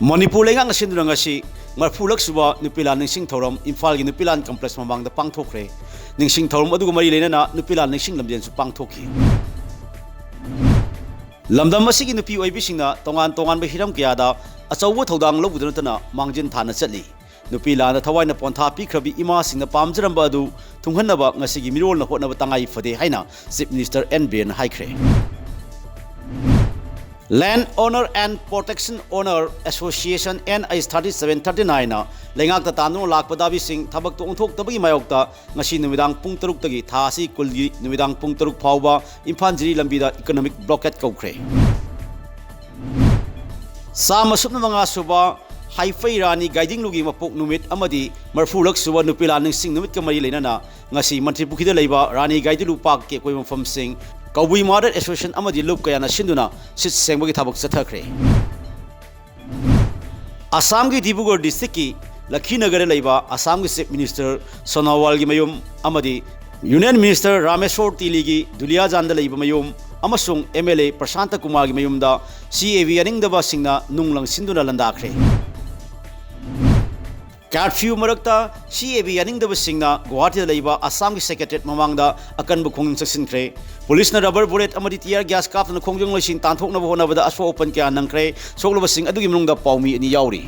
मणिपुर लेंगांग सिंधुरंगासी मरफुलक सुबा नुपिलान निंसिंग थौरम इम्फाल की नुपिलान कॉम्प्लेक्स ममांग पांगथोखरे निंसिंग थौरम अदुगु मरी लेना नुपिलान निंसिंग लमजेन पांगथोखी लमदम असिगी नुपी ओइबिसिंगना तोंगान तोंगान हिरम कयादा अचौब थौदांग लौबुदनतना मांगजिन थाना चली नुपिलान थवाइना पोंथा पीखरबी इमासिंगना पामजरंबा अदु थुंगहन्नबा ngasiगी मिरोलना होटनबा तंगाई फदे हाइना चीफ मिनिस्टर एन बीरेन हाइख्रे Land Owner and Protection Owner Association NIS 3739 na lengak ta tanu lakpa dabi sing thabak to ongthok tabagi mayokta ngasi numidang pung 3 tagi tha asi kulgi numidang pung 3 phawba Imphal jiri lambida economic blockade kaukre sama supna manga suba haifai rani guiding lugi mapok numit amadi marfulak suba nupila ning sing numit kamari leinana ngasi mantri pukhida leiba rani guiding lu park ke koi mafam sing Kawi Mother Association amadi lup kayana sinduna sit sengbagi thabak chathakre Assam gi Dibrugarh district ki Lakhinagar leiba Assam gi Chief Minister Sonowal gi mayum amadi Union Minister Rameshwar Tili gi Duliajan da leiba mayum amasung MLA Prashanta Kumar gi mayum da CAV aningdaba singna nunglang sinduna landakre Curfew marakta CAV aningdaba singna Guwahati leiba Assam gi Secretariat mamangda akan bukhong saksinkhre Police na rubber bullet amadi tear gas kap na khongjong loising tanthok na bona bada aswa open kya nangkhre soglaba sing adugi munungda pawmi ani yauri